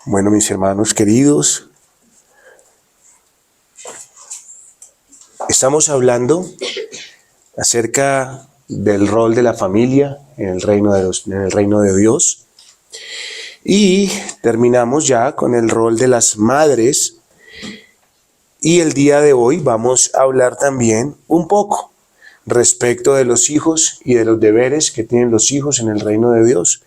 Bueno, mis hermanos queridos, estamos hablando acerca del rol de la familia en el reino de Dios y terminamos ya con el rol de las madres y el día de hoy vamos a hablar también un poco respecto de los hijos y de los deberes que tienen los hijos en el reino de Dios.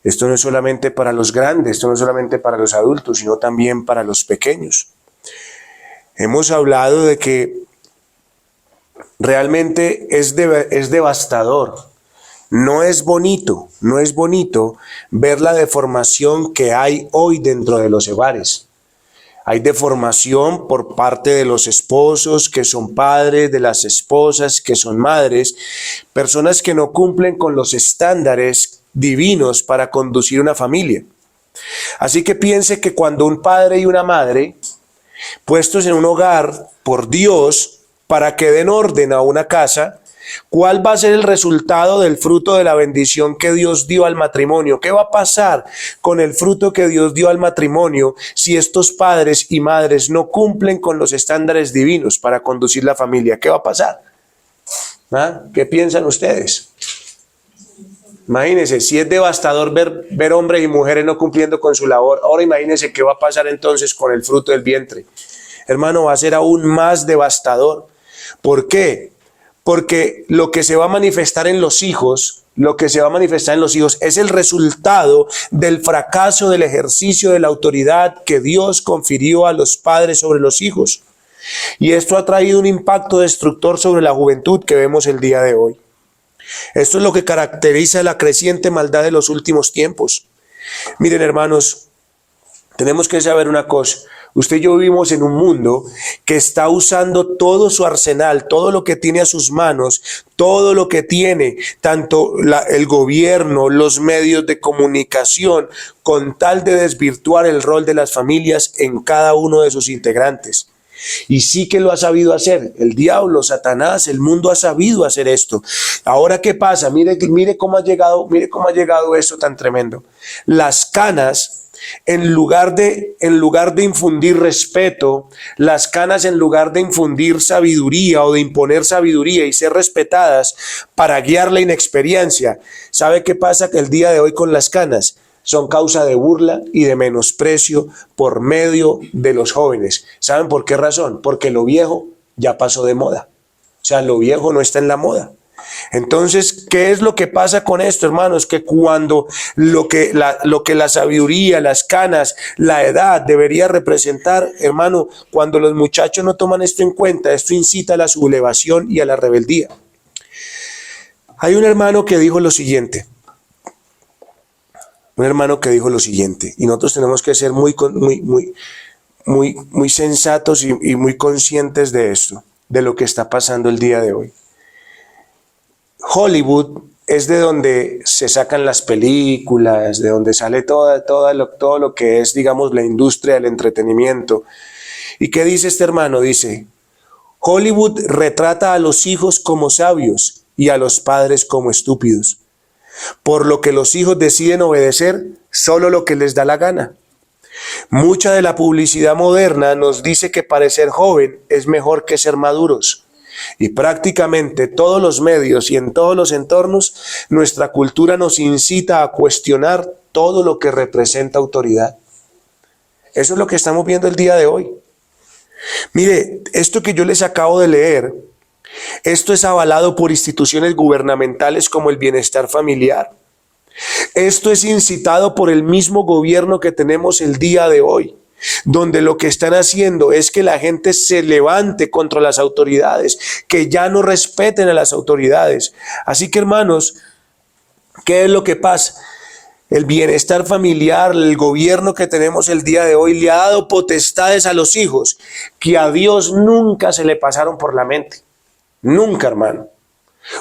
Esto no es solamente para los grandes, esto no es solamente para los adultos, sino también para los pequeños. Hemos hablado de que realmente es devastador. No es bonito ver la deformación que hay hoy dentro de los hogares. Hay deformación por parte de los esposos que son padres, de las esposas que son madres, personas que no cumplen con los estándares divinos para conducir una familia. Así que piense que cuando un padre y una madre, puestos en un hogar por Dios para que den orden a una casa, ¿cuál va a ser el resultado del fruto de la bendición que Dios dio al matrimonio? ¿Qué va a pasar con el fruto que Dios dio al matrimonio si estos padres y madres no cumplen con los estándares divinos para conducir la familia? ¿Qué va a pasar? ¿Ah? ¿Qué piensan ustedes? Imagínense, si es devastador ver hombres y mujeres no cumpliendo con su labor, ahora imagínense qué va a pasar entonces con el fruto del vientre. Hermano, va a ser aún más devastador. ¿Por qué? Porque lo que se va a manifestar en los hijos, es el resultado del fracaso del ejercicio de la autoridad que Dios confirió a los padres sobre los hijos. Y esto ha traído un impacto destructor sobre la juventud que vemos el día de hoy. Esto es lo que caracteriza la creciente maldad de los últimos tiempos. Miren, hermanos, tenemos que saber una cosa. Usted y yo vivimos en un mundo que está usando todo su arsenal, todo lo que tiene a sus manos, todo lo que tiene, tanto el gobierno, los medios de comunicación, con tal de desvirtuar el rol de las familias en cada uno de sus integrantes. Y sí que lo ha sabido hacer. El diablo, Satanás, el mundo ha sabido hacer esto. Ahora, ¿qué pasa? Mire cómo ha llegado esto tan tremendo. Las canas, en lugar de infundir respeto, las canas en lugar de infundir sabiduría o de imponer sabiduría y ser respetadas para guiar la inexperiencia, ¿sabe qué pasa? Que el día de hoy con las canas son causa de burla y de menosprecio por medio de los jóvenes. ¿Saben por qué razón? Porque lo viejo ya pasó de moda. O sea, lo viejo no está en la moda. Entonces, ¿qué es lo que pasa con esto, hermanos? Que cuando lo que la sabiduría, las canas, la edad debería representar, hermano, cuando los muchachos no toman esto en cuenta, esto incita a la sublevación y a la rebeldía. Hay un hermano que dijo lo siguiente. Y nosotros tenemos que ser muy sensatos y muy conscientes de esto, de lo que está pasando el día de hoy. Hollywood es de donde se sacan las películas, de donde sale todo lo que es, digamos, la industria del entretenimiento. ¿Y qué dice este hermano? Dice, Hollywood retrata a los hijos como sabios y a los padres como estúpidos, por lo que los hijos deciden obedecer solo lo que les da la gana. Mucha de la publicidad moderna nos dice que parecer joven es mejor que ser maduros. Y prácticamente todos los medios y en todos los entornos, nuestra cultura nos incita a cuestionar todo lo que representa autoridad. Eso es lo que estamos viendo el día de hoy. Mire, esto que yo les acabo de leer, esto es avalado por instituciones gubernamentales como el bienestar familiar. Esto es incitado por el mismo gobierno que tenemos el día de hoy, donde lo que están haciendo es que la gente se levante contra las autoridades, que ya no respeten a las autoridades. Así que, hermanos, ¿qué es lo que pasa? El bienestar familiar, el gobierno que tenemos el día de hoy le ha dado potestades a los hijos que a Dios nunca se le pasaron por la mente. Nunca, hermano.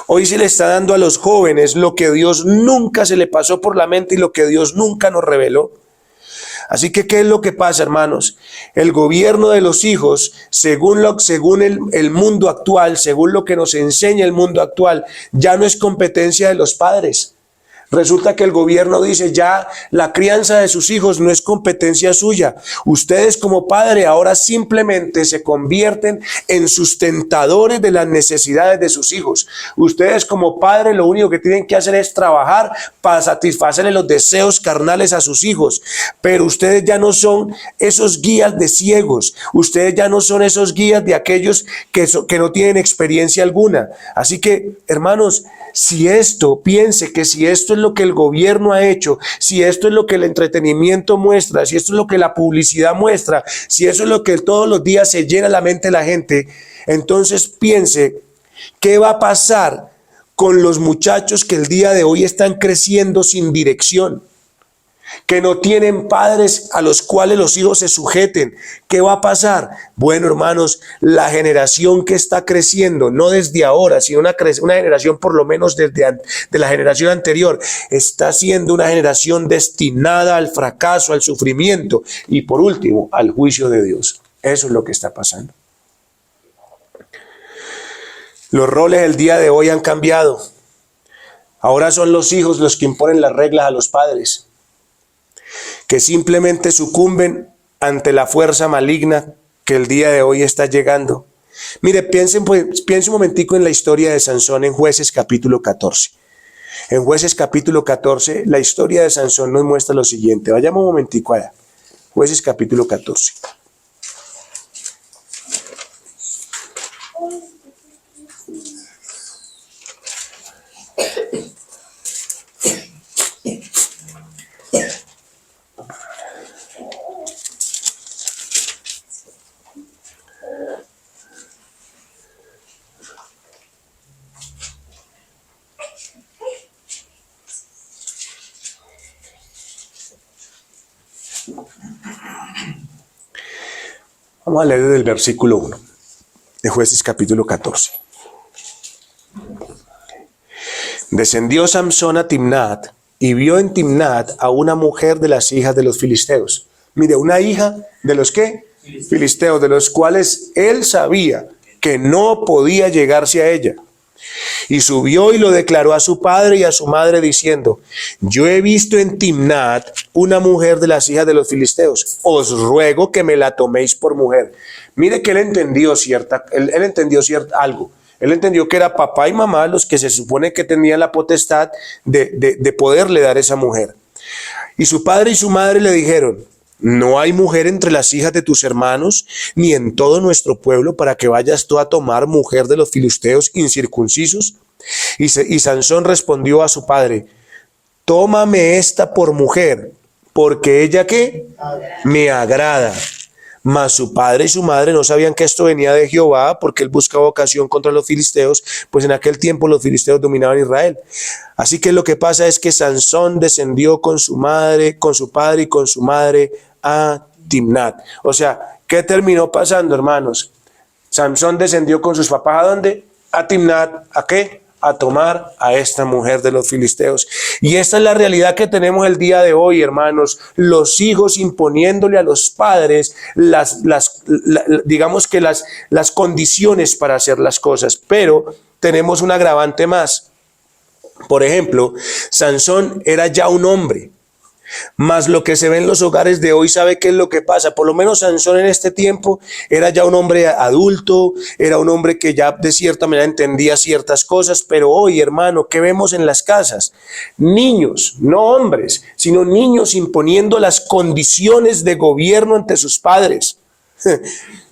Hoy se le está dando a los jóvenes lo que Dios nunca se le pasó por la mente y lo que Dios nunca nos reveló. Así que, ¿qué es lo que pasa, hermanos? El gobierno de los hijos, según el mundo actual, según lo que nos enseña el mundo actual, ya no es competencia de los padres. Resulta que el gobierno dice ya la crianza de sus hijos no es competencia suya. Ustedes como padre ahora simplemente se convierten en sustentadores de las necesidades de sus hijos. Ustedes como padre lo único que tienen que hacer es trabajar para satisfacerle los deseos carnales a sus hijos. Pero ustedes ya no son esos guías de ciegos. Ustedes ya no son esos guías de aquellos que no tienen experiencia alguna. Así que, hermanos, piense que si esto es lo que el gobierno ha hecho, si esto es lo que el entretenimiento muestra, si esto es lo que la publicidad muestra, si eso es lo que todos los días se llena la mente de la gente, entonces piense, ¿qué va a pasar con los muchachos que el día de hoy están creciendo sin dirección? Que no tienen padres a los cuales los hijos se sujeten. ¿Qué va a pasar? Bueno, hermanos, la generación que está creciendo, no desde ahora, sino una generación por lo menos de la generación anterior, está siendo una generación destinada al fracaso, al sufrimiento y por último, al juicio de Dios. Eso es lo que está pasando. Los roles del día de hoy han cambiado. Ahora son los hijos los que imponen las reglas a los padres, que simplemente sucumben ante la fuerza maligna que el día de hoy está llegando. Mire, piense un momentico en la historia de Sansón en Jueces capítulo 14. En Jueces capítulo 14, la historia de Sansón nos muestra lo siguiente. Vayamos un momentico allá. Jueces capítulo 14. Vamos a leer desde el versículo 1 de Jueces capítulo 14. Descendió Samsón a Timnat y vio en Timnat a una mujer de las hijas de los filisteos. Mire, una hija de los ¿qué? Filisteos, de los cuales él sabía que no podía llegarse a ella. Y subió y lo declaró a su padre y a su madre diciendo: yo he visto en Timnat una mujer de las hijas de los filisteos, os ruego que me la toméis por mujer. Mire que él entendió algo. Él entendió que era papá y mamá los que se supone que tenían la potestad de poderle dar esa mujer. Y su padre y su madre le dijeron: no hay mujer entre las hijas de tus hermanos, ni en todo nuestro pueblo, para que vayas tú a tomar mujer de los filisteos incircuncisos. Y Sansón respondió a su padre: tómame esta por mujer, porque ella ¿qué? Me agrada. Mas su padre y su madre no sabían que esto venía de Jehová, porque él buscaba ocasión contra los filisteos, pues en aquel tiempo los filisteos dominaban Israel. Así que lo que pasa es que Sansón descendió con su madre, con su padre y con su madre a Timnat. O sea, ¿qué terminó pasando, hermanos? Sansón descendió con sus papás, ¿a dónde? A Timnat. ¿A qué? A tomar a esta mujer de los filisteos. Y esta es la realidad que tenemos el día de hoy, hermanos. Los hijos imponiéndole a los padres digamos que las condiciones para hacer las cosas. Pero tenemos un agravante más. Por ejemplo, Sansón era ya un hombre. Mas lo que se ve en los hogares de hoy, ¿sabe qué es lo que pasa? Por lo menos Sansón en este tiempo era ya un hombre adulto, era un hombre que ya de cierta manera entendía ciertas cosas, pero hoy, hermano, ¿qué vemos en las casas? Niños, no hombres, sino niños imponiendo las condiciones de gobierno ante sus padres.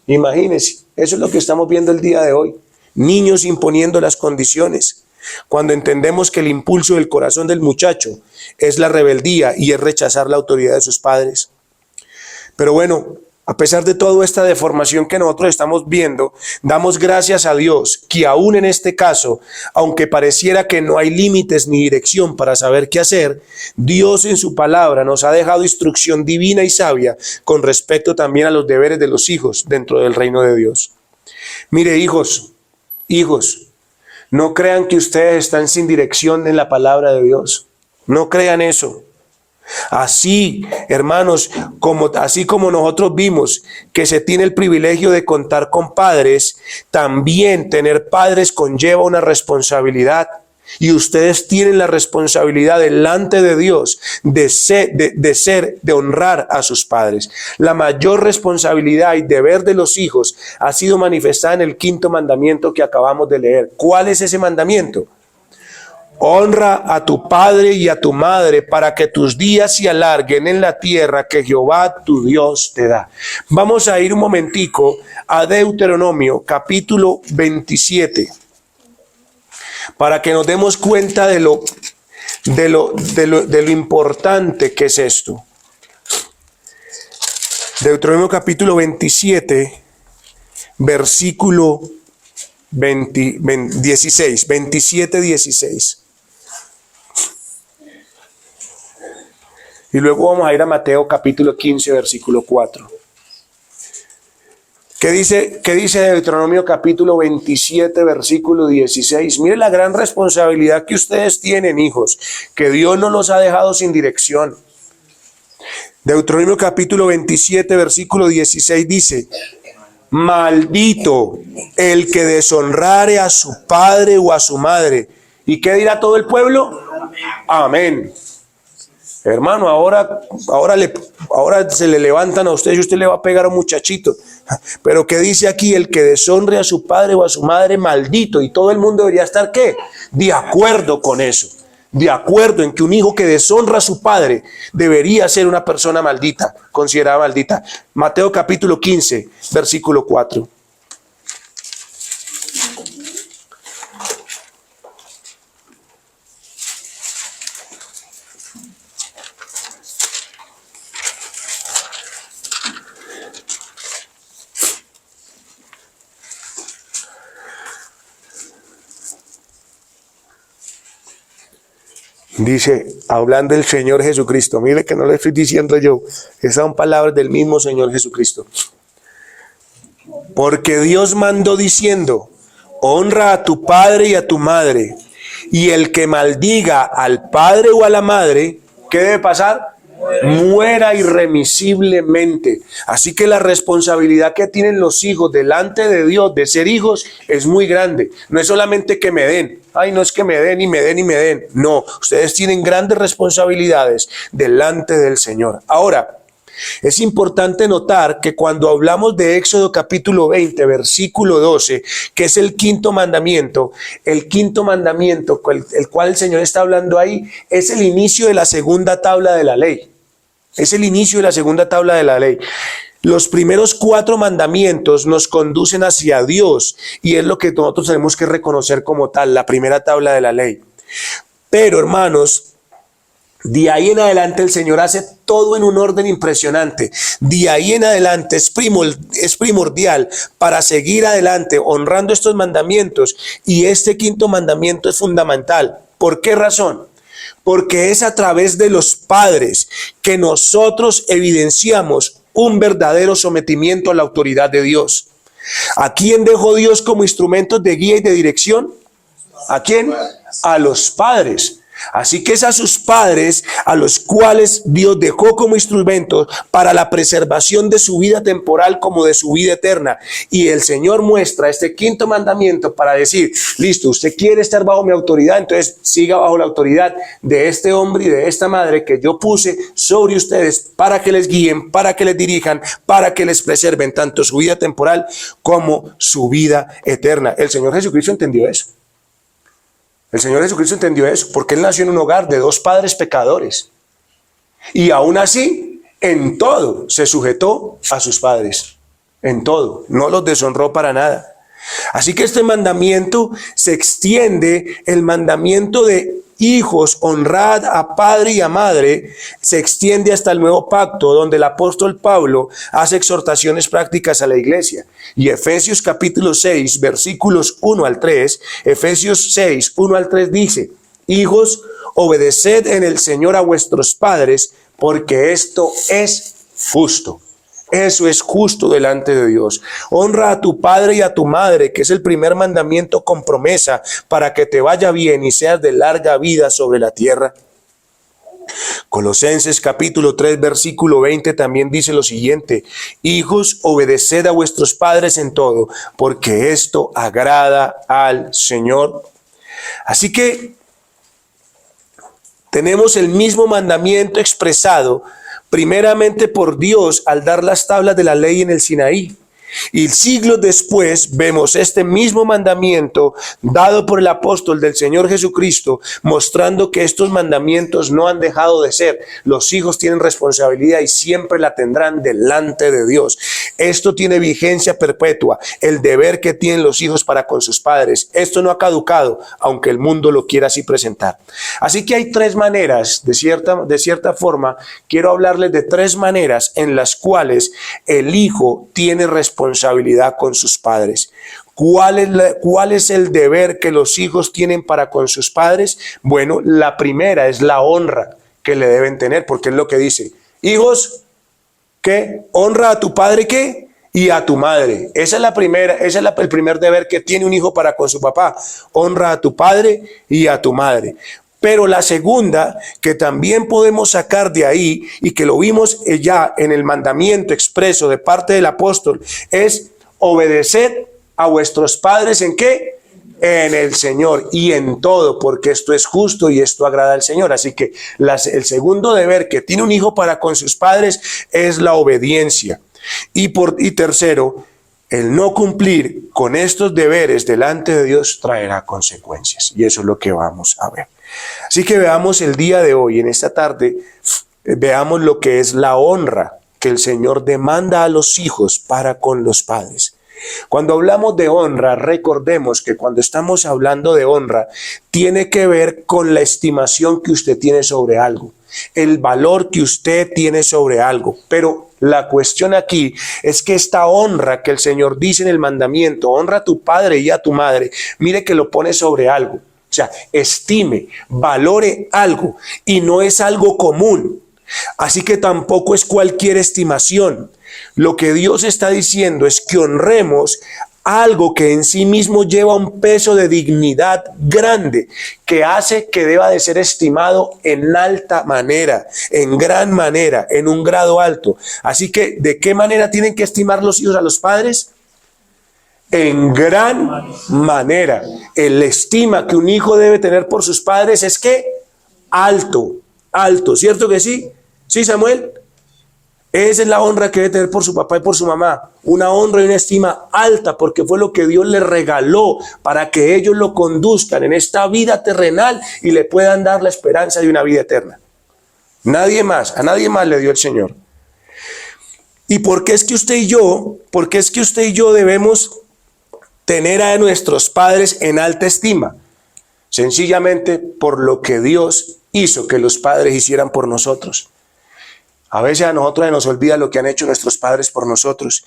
Imagínense, eso es lo que estamos viendo el día de hoy. Niños imponiendo las condiciones. Cuando entendemos que el impulso del corazón del muchacho es la rebeldía y es rechazar la autoridad de sus padres. Pero bueno, a pesar de toda esta deformación que nosotros estamos viendo, damos gracias a Dios que aún en este caso, aunque pareciera que no hay límites ni dirección para saber qué hacer, Dios en su palabra nos ha dejado instrucción divina y sabia con respecto también a los deberes de los hijos dentro del reino de Dios. Mire, hijos, no crean que ustedes están sin dirección en la palabra de Dios. No crean eso. Así, hermanos, así como nosotros vimos que se tiene el privilegio de contar con padres, también tener padres conlleva una responsabilidad. Y ustedes tienen la responsabilidad delante de Dios de honrar a sus padres. La mayor responsabilidad y deber de los hijos ha sido manifestada en el 5.º mandamiento que acabamos de leer. ¿Cuál es ese mandamiento? Honra a tu padre y a tu madre para que tus días se alarguen en la tierra que Jehová tu Dios te da. Vamos a ir un momentico a Deuteronomio capítulo 27 para que nos demos cuenta de lo importante que es esto. Deuteronomio capítulo 27, versículo 16, 27, 16. Y luego vamos a ir a Mateo capítulo 15, versículo 4. ¿Qué dice Deuteronomio capítulo 27, versículo 16? Mire la gran responsabilidad que ustedes tienen, hijos, que Dios no los ha dejado sin dirección. Deuteronomio capítulo 27, versículo 16 dice: maldito el que deshonrare a su padre o a su madre. ¿Y qué dirá todo el pueblo? Amén. Hermano, ahora se le levantan a usted y usted le va a pegar a un muchachito. Pero ¿qué dice aquí? El que deshonre a su padre o a su madre, maldito. Y todo el mundo debería estar, ¿qué? De acuerdo con eso. De acuerdo en que un hijo que deshonra a su padre debería ser una persona maldita, considerada maldita. Mateo capítulo 15, versículo 4. Dice, hablando del Señor Jesucristo, mire que no le estoy diciendo yo, esas son palabras del mismo Señor Jesucristo. Porque Dios mandó diciendo, honra a tu padre y a tu madre, y el que maldiga al padre o a la madre, ¿qué debe pasar? Muera irremisiblemente. Así que la responsabilidad que tienen los hijos delante de Dios de ser hijos es muy grande. No es solamente que me den. Ay, no es que me den y me den y me den. No, ustedes tienen grandes responsabilidades delante del Señor. Ahora, es importante notar que cuando hablamos de Éxodo capítulo 20, versículo 12, que es el 5.º mandamiento, el cual el Señor está hablando ahí, es el inicio de la segunda tabla de la ley. Es el inicio de la segunda tabla de la ley. Los primeros 4 mandamientos nos conducen hacia Dios y es lo que nosotros tenemos que reconocer como tal, la primera tabla de la ley. Pero, hermanos, de ahí en adelante el Señor hace todo en un orden impresionante. De ahí en adelante es primordial para seguir adelante honrando estos mandamientos. Y este 5.º mandamiento es fundamental. ¿Por qué razón? Porque es a través de los padres que nosotros evidenciamos un verdadero sometimiento a la autoridad de Dios. ¿A quién dejó Dios como instrumentos de guía y de dirección? ¿A quién? A los padres. Así que es a sus padres a los cuales Dios dejó como instrumentos para la preservación de su vida temporal como de su vida eterna. Y el Señor muestra este 5.º mandamiento para decir, listo, usted quiere estar bajo mi autoridad, entonces siga bajo la autoridad de este hombre y de esta madre que yo puse sobre ustedes para que les guíen, para que les dirijan, para que les preserven tanto su vida temporal como su vida eterna. El Señor Jesucristo entendió eso. El Señor Jesucristo entendió eso porque Él nació en un hogar de 2 padres pecadores. Y aún así, en todo se sujetó a sus padres. En todo. No los deshonró para nada. Así que este mandamiento se extiende, el mandamiento de hijos, honrad a padre y a madre, se extiende hasta el nuevo pacto, donde el apóstol Pablo hace exhortaciones prácticas a la iglesia. Y Efesios capítulo 6, versículos 1 al 3, Efesios 6, 1 al 3 dice, hijos, obedeced en el Señor a vuestros padres, porque esto es justo. Eso es justo delante de Dios. Honra a tu padre y a tu madre, que es el primer mandamiento con promesa para que te vaya bien y seas de larga vida sobre la tierra. Colosenses capítulo 3 versículo 20 también dice lo siguiente: hijos, obedeced a vuestros padres en todo, porque esto agrada al Señor. Así que Tenemos el mismo mandamiento expresado primeramente por Dios al dar las tablas de la ley en el Sinaí. Y siglos después vemos este mismo mandamiento dado por el apóstol del Señor Jesucristo, mostrando que estos mandamientos no han dejado de ser. Los hijos tienen responsabilidad y siempre la tendrán delante de Dios. Esto tiene vigencia perpetua, el deber que tienen los hijos para con sus padres. Esto no ha caducado, aunque el mundo lo quiera así presentar. Así que hay tres maneras, de cierta forma, quiero hablarles de tres maneras en las cuales el hijo tiene responsabilidad con sus padres. ¿Cuál es el deber que los hijos tienen para con sus padres? Bueno, la primera es la honra que le deben tener, porque es lo que dice: hijos, ¿qué? Honra a tu padre, ¿qué? Y a tu madre. Esa es la primera, el primer deber que tiene un hijo para con su papá. Honra a tu padre y a tu madre. Pero la segunda, que también podemos sacar de ahí, y que lo vimos ya en el mandamiento expreso de parte del apóstol, es obedecer a vuestros padres, ¿en qué? En el Señor y en todo, porque esto es justo y esto agrada al Señor. Así que el segundo deber que tiene un hijo para con sus padres es la obediencia. Y tercero, el no cumplir con estos deberes delante de Dios traerá consecuencias. Y eso es lo que vamos a ver. Así que veamos el día de hoy, en esta tarde, veamos lo que es la honra que el Señor demanda a los hijos para con los padres. Cuando hablamos de honra, recordemos que cuando estamos hablando de honra, tiene que ver con la estimación que usted tiene sobre algo, el valor que usted tiene sobre algo. Pero la cuestión aquí es que esta honra que el Señor dice en el mandamiento, honra a tu padre y a tu madre, mire que lo pone sobre algo. O sea, estime, valore algo, y no es algo común. Así que tampoco es cualquier estimación. Lo que Dios está diciendo es que honremos algo que en sí mismo lleva un peso de dignidad grande, que hace que deba de ser estimado en alta manera, en gran manera, en un grado alto. Así que, ¿de qué manera tienen que estimar los hijos a los padres? En gran manera. El estima que un hijo debe tener por sus padres es que alto, alto, ¿cierto que sí? ¿Sí, Samuel? Esa es la honra que debe tener por su papá y por su mamá. Una honra y una estima alta, porque fue lo que Dios les regaló para que ellos lo conduzcan en esta vida terrenal y le puedan dar la esperanza de una vida eterna. Nadie más, a nadie más le dio el Señor. ¿Y por qué es que usted y yo debemos tener a nuestros padres en alta estima? Sencillamente por lo que Dios hizo que los padres hicieran por nosotros. A veces a nosotros se nos olvida lo que han hecho nuestros padres por nosotros.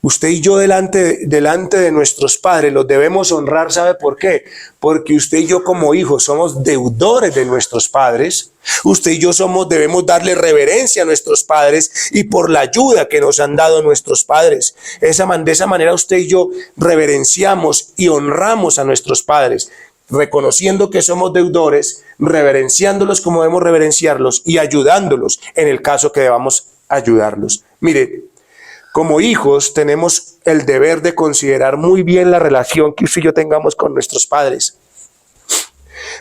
Usted y yo delante de nuestros padres los debemos honrar. ¿Sabe por qué? Porque usted y yo como hijos somos deudores de nuestros padres. Usted y yo debemos darle reverencia a nuestros padres y por la ayuda que nos han dado nuestros padres. De esa manera usted y yo reverenciamos y honramos a nuestros padres, reconociendo que somos deudores, reverenciándolos como debemos reverenciarlos y ayudándolos en el caso que debamos ayudarlos. Mire, como hijos tenemos el deber de considerar muy bien la relación que usted y yo tengamos con nuestros padres.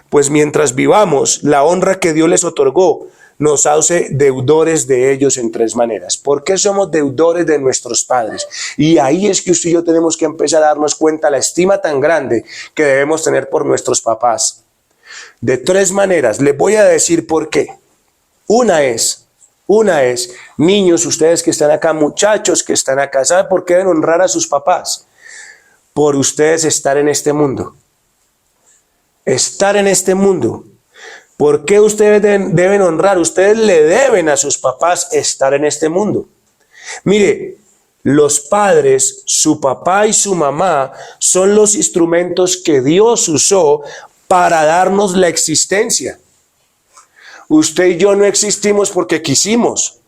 Pues mientras vivamos, la honra que Dios les otorgó nos hace deudores de ellos en tres maneras. ¿Por qué somos deudores de nuestros padres? Y ahí es que usted y yo tenemos que empezar a darnos cuenta la estima tan grande que debemos tener por nuestros papás. De tres maneras. Les voy a decir por qué. Una es, niños, ustedes que están acá, muchachos que están acá, ¿saben por qué deben honrar a sus papás? Por ustedes estar en este mundo. Estar en este mundo. ¿Por qué ustedes deben honrar? Ustedes le deben a sus papás estar en este mundo. Mire, los padres, su papá y su mamá, son los instrumentos que Dios usó para darnos la existencia. Usted y yo no existimos porque quisimos.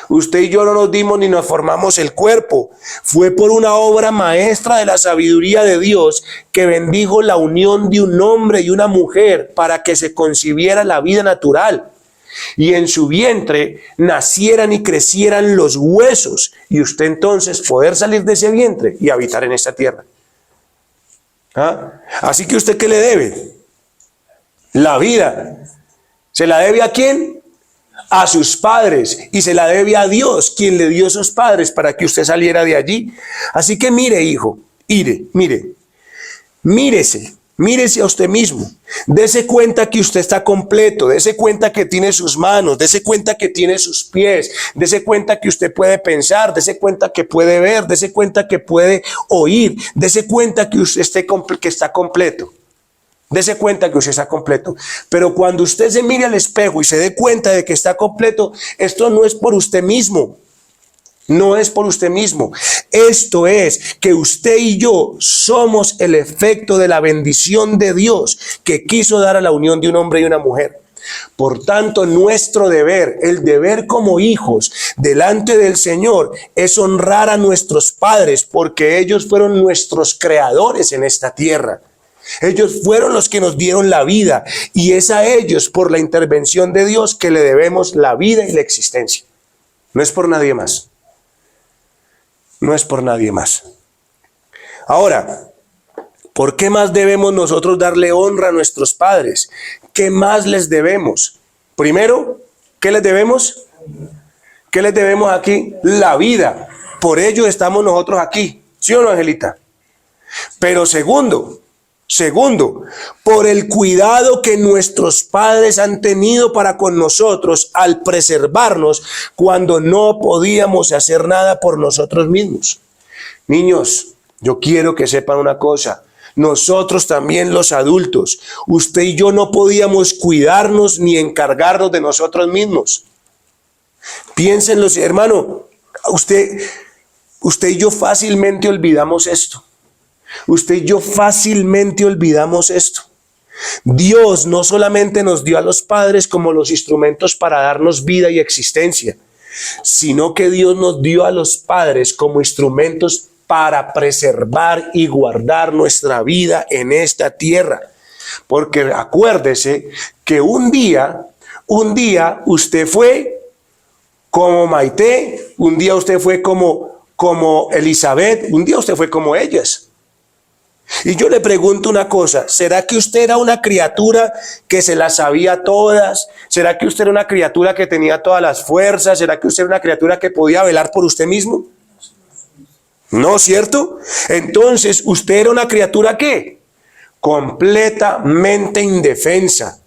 Usted y yo no nos dimos ni nos formamos el cuerpo. Fue por una obra maestra de la sabiduría de Dios que bendijo la unión de un hombre y una mujer para que se concibiera la vida natural. Y en su vientre nacieran y crecieran los huesos. Y usted entonces poder salir de ese vientre y habitar en esta tierra. ¿Ah? Así que ¿usted qué le debe? La vida. ¿Se la debe a quién? A sus padres. Y se la debe a Dios, quien le dio esos padres para que usted saliera de allí. Así que mire, hijo, mírese a usted mismo. Dese cuenta que usted está completo. Dese cuenta que tiene sus manos. Dese cuenta que tiene sus pies. Dese cuenta que usted puede pensar. Dese cuenta que puede ver. Dese cuenta que puede oír. Dese cuenta que usted está completo. Dese cuenta que usted está completo. Pero cuando usted se mire al espejo y se dé cuenta de que está completo, esto no es por usted mismo. No es por usted mismo. Esto es que usted y yo somos el efecto de la bendición de Dios que quiso dar a la unión de un hombre y una mujer. Por tanto, nuestro deber, el deber como hijos delante del Señor, es honrar a nuestros padres, porque ellos fueron nuestros creadores en esta tierra. Ellos fueron los que nos dieron la vida, y es a ellos, por la intervención de Dios, que le debemos la vida y la existencia. No es por nadie más. No es por nadie más. Ahora, ¿por qué más debemos nosotros darle honra a nuestros padres? ¿Qué más les debemos? Primero, ¿qué les debemos? ¿Qué les debemos aquí? La vida. Por ello estamos nosotros aquí. ¿Sí o no, Angelita? Pero segundo, por el cuidado que nuestros padres han tenido para con nosotros al preservarnos cuando no podíamos hacer nada por nosotros mismos. Niños, yo quiero que sepan una cosa. Nosotros también, los adultos, usted y yo no podíamos cuidarnos ni encargarnos de nosotros mismos. Piénsenlo, hermano, usted y yo fácilmente olvidamos esto. Usted y yo fácilmente olvidamos esto. Dios no solamente nos dio a los padres como los instrumentos para darnos vida y existencia, sino que Dios nos dio a los padres como instrumentos para preservar y guardar nuestra vida en esta tierra. Porque acuérdese que un día usted fue como Maite, un día usted fue como Elizabeth, un día usted fue como ellas. Y yo le pregunto una cosa, ¿será que usted era una criatura que se las sabía todas? ¿Será que usted era una criatura que tenía todas las fuerzas? ¿Será que usted era una criatura que podía velar por usted mismo? ¿No, cierto? Entonces, ¿usted era una criatura qué? Completamente indefensa,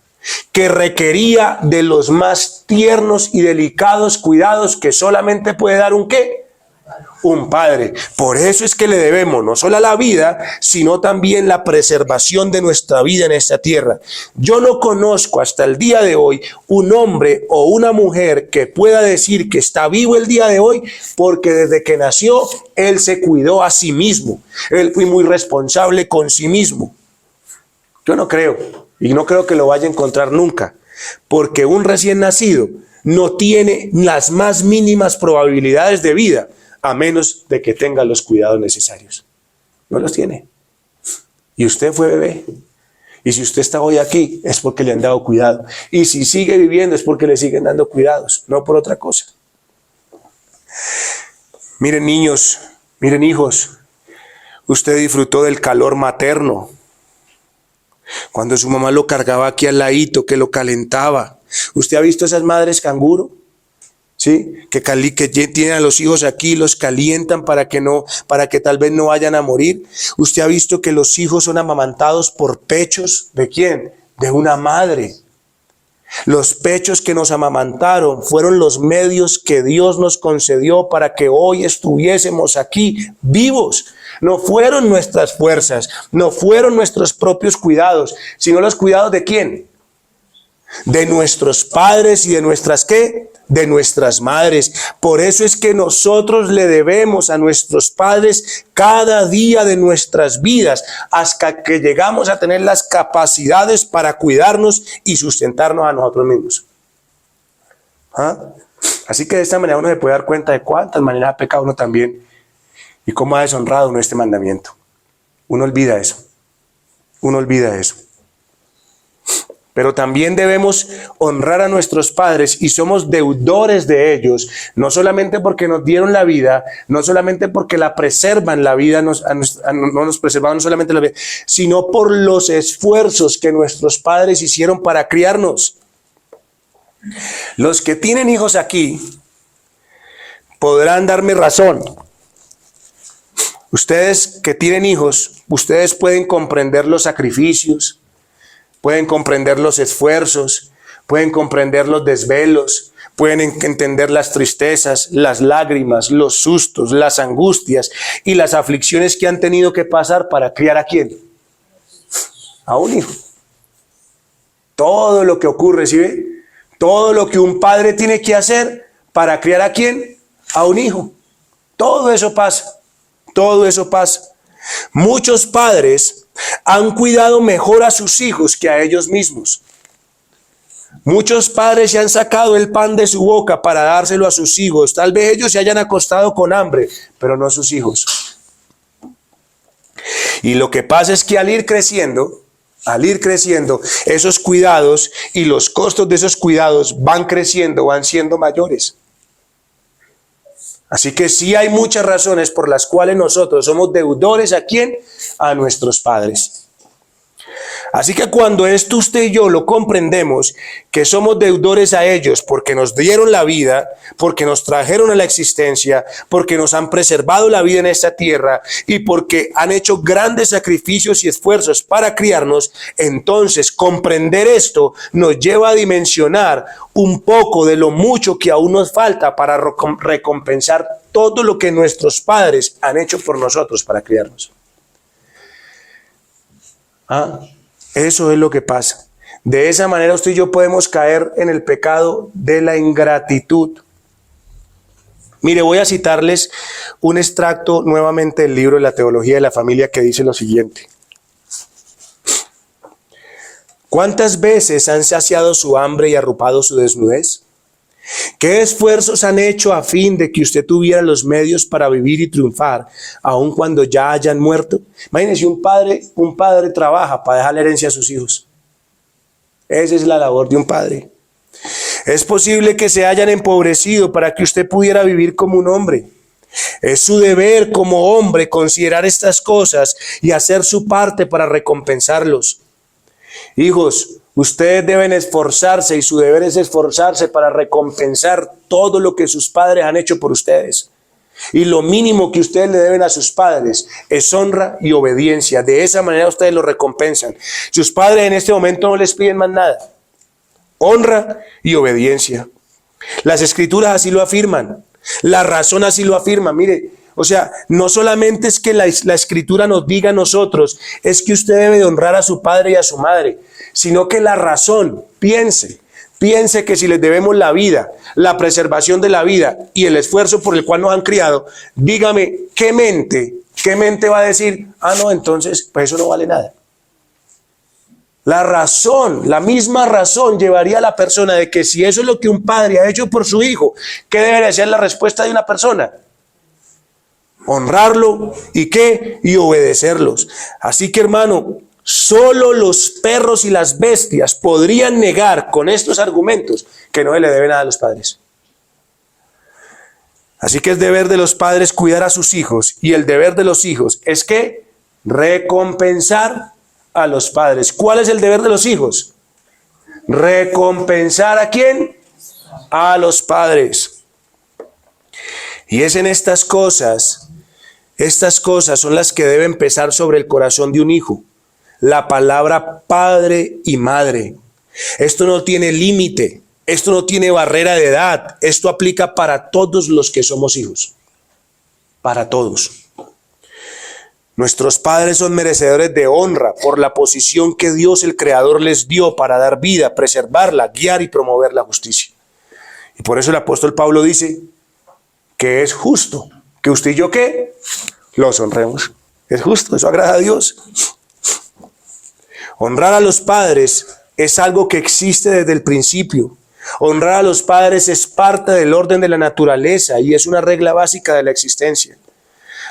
que requería de los más tiernos y delicados cuidados que solamente puede dar un ¿qué? Un padre. Por eso es que le debemos no solo la vida, sino también la preservación de nuestra vida en esta tierra. Yo no conozco hasta el día de hoy un hombre o una mujer que pueda decir que está vivo el día de hoy porque desde que nació él se cuidó a sí mismo. Él fue muy responsable con sí mismo. Yo no creo, y no creo que lo vaya a encontrar nunca, porque un recién nacido no tiene las más mínimas probabilidades de vida, a menos de que tenga los cuidados necesarios. No los tiene. Y usted fue bebé. Y si usted está hoy aquí, es porque le han dado cuidado. Y si sigue viviendo, es porque le siguen dando cuidados, no por otra cosa. Miren, niños, miren, hijos, usted disfrutó del calor materno. Cuando su mamá lo cargaba aquí al ladito, que lo calentaba. ¿Usted ha visto esas madres canguro? ¿Sí? Que tienen a los hijos aquí, los calientan para que tal vez no vayan a morir. ¿Usted ha visto que los hijos son amamantados por pechos? ¿De quién? De una madre. Los pechos que nos amamantaron fueron los medios que Dios nos concedió para que hoy estuviésemos aquí vivos. No fueron nuestras fuerzas, no fueron nuestros propios cuidados, sino los cuidados ¿de quién? De nuestros padres y de nuestras ¿qué? De nuestras madres. Por eso es que nosotros le debemos a nuestros padres cada día de nuestras vidas hasta que llegamos a tener las capacidades para cuidarnos y sustentarnos a nosotros mismos. ¿Ah? Así que de esta manera uno se puede dar cuenta de cuántas maneras ha pecado uno también y cómo ha deshonrado uno este mandamiento. Uno olvida eso. Uno olvida eso. Pero también debemos honrar a nuestros padres y somos deudores de ellos, no solamente porque nos dieron la vida, no solamente porque la preservan la vida, no nos preservaban solamente la vida, sino por los esfuerzos que nuestros padres hicieron para criarnos. Los que tienen hijos aquí podrán darme razón. Ustedes que tienen hijos, ustedes pueden comprender los sacrificios, pueden comprender los esfuerzos, pueden comprender los desvelos, pueden entender las tristezas, las lágrimas, los sustos, las angustias y las aflicciones que han tenido que pasar para criar ¿a quién? A un hijo. Todo lo que ocurre, ¿sí ve? Todo lo que un padre tiene que hacer para criar ¿a quién? A un hijo. Todo eso pasa. Todo eso pasa. Muchos padres han cuidado mejor a sus hijos que a ellos mismos. Muchos padres se han sacado el pan de su boca para dárselo a sus hijos. Tal vez ellos se hayan acostado con hambre, pero no sus hijos. Y lo que pasa es que al ir creciendo, esos cuidados y los costos de esos cuidados van creciendo, van siendo mayores. Así que sí hay muchas razones por las cuales nosotros somos deudores ¿a quién? A nuestros padres. Así que cuando esto usted y yo lo comprendemos, que somos deudores a ellos porque nos dieron la vida, porque nos trajeron a la existencia, porque nos han preservado la vida en esta tierra y porque han hecho grandes sacrificios y esfuerzos para criarnos, entonces comprender esto nos lleva a dimensionar un poco de lo mucho que aún nos falta para recompensar todo lo que nuestros padres han hecho por nosotros para criarnos. Eso es lo que pasa. De esa manera usted y yo podemos caer en el pecado de la ingratitud. Mire, voy a citarles un extracto nuevamente del libro de la Teología de la Familia que dice lo siguiente. ¿Cuántas veces han saciado su hambre y arropado su desnudez? ¿Qué esfuerzos han hecho a fin de que usted tuviera los medios para vivir y triunfar, aun cuando ya hayan muerto? Imagínense, un padre trabaja para dejar la herencia a sus hijos. Esa es la labor de un padre. Es posible que se hayan empobrecido para que usted pudiera vivir como un hombre. Es su deber como hombre considerar estas cosas y hacer su parte para recompensarlos. Hijos, ustedes deben esforzarse y su deber es esforzarse para recompensar todo lo que sus padres han hecho por ustedes. Y lo mínimo que ustedes le deben a sus padres es honra y obediencia. De esa manera ustedes lo recompensan. Sus padres en este momento no les piden más nada. Honra y obediencia. Las escrituras así lo afirman. La razón así lo afirma. Mire, o sea, no solamente es que la escritura nos diga a nosotros, es que usted debe de honrar a su padre y a su madre, sino que la razón, piense que si les debemos la vida, la preservación de la vida y el esfuerzo por el cual nos han criado, dígame, ¿qué mente va a decir? No, entonces, pues eso no vale nada? La razón, la misma razón llevaría a la persona de que si eso es lo que un padre ha hecho por su hijo, ¿qué debería ser la respuesta de una persona? Honrarlo y ¿qué? Y obedecerlos. Así que, hermano, solo los perros y las bestias podrían negar con estos argumentos que no se le debe nada a los padres. Así que es deber de los padres cuidar a sus hijos, y el deber de los hijos es que recompensar a los padres. ¿Cuál es el deber de los hijos? Recompensar ¿a quién? A los padres. Y es en estas cosas son las que deben pesar sobre el corazón de un hijo. La palabra padre y madre. Esto no tiene límite, esto no tiene barrera de edad, esto aplica para todos los que somos hijos. Para todos. Nuestros padres son merecedores de honra por la posición que Dios el Creador les dio para dar vida, preservarla, guiar y promover la justicia. Y por eso el apóstol Pablo dice que es justo que usted y yo ¿qué? Los honremos. Es justo, eso agrada a Dios. Honrar a los padres es algo que existe desde el principio. Honrar a los padres es parte del orden de la naturaleza y es una regla básica de la existencia.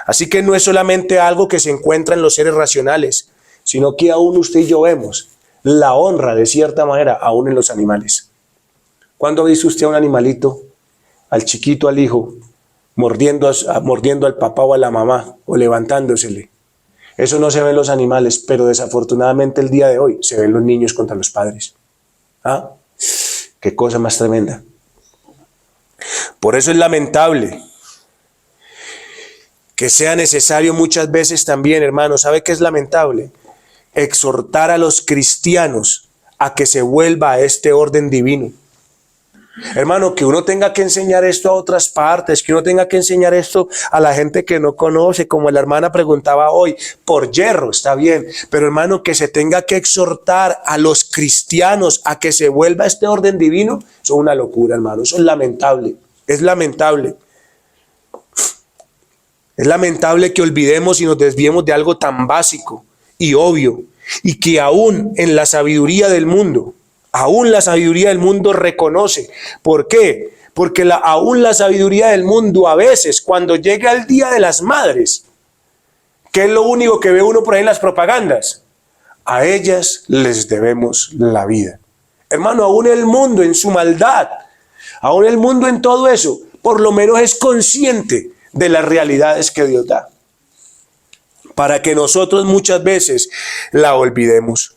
Así que no es solamente algo que se encuentra en los seres racionales, sino que aún usted y yo vemos la honra de cierta manera aún en los animales. ¿Cuándo ha visto usted a un animalito, al chiquito, al hijo, mordiendo al papá o a la mamá o levantándosele? Eso no se ve en los animales, pero desafortunadamente el día de hoy se ven los niños contra los padres. Qué cosa más tremenda. Por eso es lamentable que sea necesario muchas veces también, hermano, ¿sabe qué es lamentable? Exhortar a los cristianos a que se vuelva a este orden divino. Hermano, que uno tenga que enseñar esto a otras partes, que uno tenga que enseñar esto a la gente que no conoce, como la hermana preguntaba hoy, por hierro, está bien, pero hermano, que se tenga que exhortar a los cristianos a que se vuelva a este orden divino, eso es una locura, hermano, eso es lamentable, es lamentable. Es lamentable que olvidemos y nos desviemos de algo tan básico y obvio, y que aún en la sabiduría del mundo, aún la sabiduría del mundo reconoce. ¿Por qué? Porque aún la sabiduría del mundo a veces, cuando llega el Día de las Madres, ¿qué es lo único que ve uno por ahí en las propagandas? A ellas les debemos la vida. Hermano, aún el mundo en su maldad, aún el mundo en todo eso, por lo menos es consciente de las realidades que Dios da, para que nosotros muchas veces la olvidemos.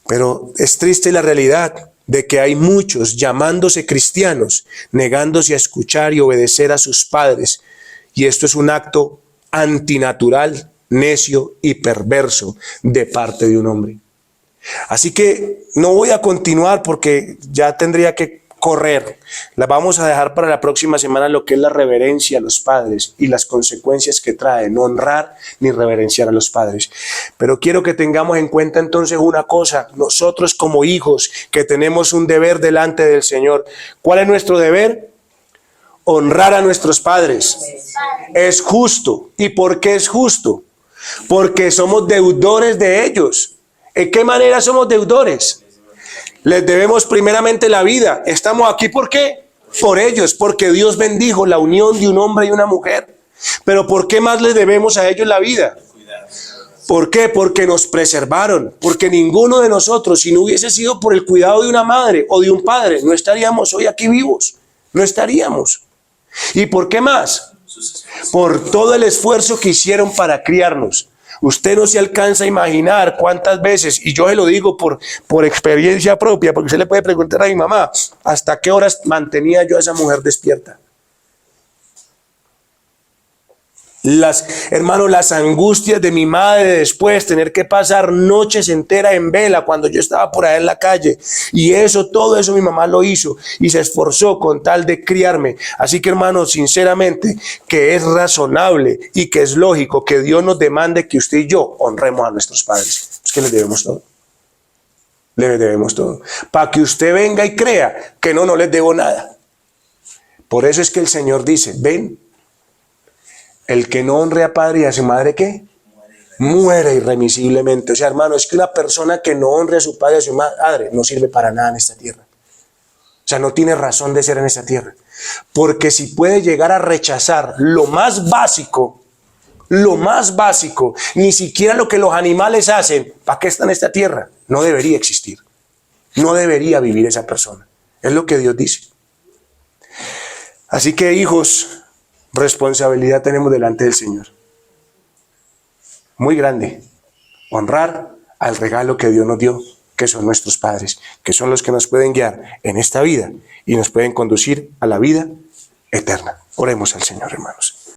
Pero es triste la realidad de que hay muchos llamándose cristianos, negándose a escuchar y obedecer a sus padres. Y esto es un acto antinatural, necio y perverso de parte de un hombre. Así que no voy a continuar porque ya tendría que correr. La vamos a dejar para la próxima semana lo que es la reverencia a los padres y las consecuencias que trae no honrar ni reverenciar a los padres. Pero quiero que tengamos en cuenta entonces una cosa, nosotros como hijos que tenemos un deber delante del Señor. ¿Cuál es nuestro deber? Honrar a nuestros padres. Es justo. ¿Y por qué es justo? Porque somos deudores de ellos. ¿En qué manera somos deudores? Les debemos primeramente la vida. Estamos aquí ¿por qué? Por ellos, porque Dios bendijo la unión de un hombre y una mujer. Pero ¿por qué más les debemos a ellos la vida? ¿Por qué? Porque nos preservaron. Porque ninguno de nosotros, si no hubiese sido por el cuidado de una madre o de un padre, no estaríamos hoy aquí vivos. No estaríamos. ¿Y por qué más? Por todo el esfuerzo que hicieron para criarnos. Usted no se alcanza a imaginar cuántas veces, y yo se lo digo por experiencia propia, porque usted le puede preguntar a mi mamá, ¿hasta qué horas mantenía yo a esa mujer despierta? Hermano, las angustias de mi madre después, tener que pasar noches enteras en vela cuando yo estaba por ahí en la calle. Y todo eso mi mamá lo hizo y se esforzó con tal de criarme. Así que, hermano, sinceramente, que es razonable y que es lógico que Dios nos demande que usted y yo honremos a nuestros padres. Es que les debemos todo. Les debemos todo. Para que usted venga y crea que no les debo nada. Por eso es que el Señor dice, ven, el que no honre a padre y a su madre, ¿qué? Muere irremisiblemente. O sea, hermano, es que una persona que no honre a su padre y a su madre no sirve para nada en esta tierra. O sea, no tiene razón de ser en esta tierra. Porque si puede llegar a rechazar lo más básico, ni siquiera lo que los animales hacen, ¿para qué está en esta tierra? No debería existir. No debería vivir esa persona. Es lo que Dios dice. Así que, hijos, responsabilidad tenemos delante del Señor. Muy grande. Honrar al regalo que Dios nos dio, que son nuestros padres, que son los que nos pueden guiar en esta vida y nos pueden conducir a la vida eterna. Oremos al Señor, hermanos.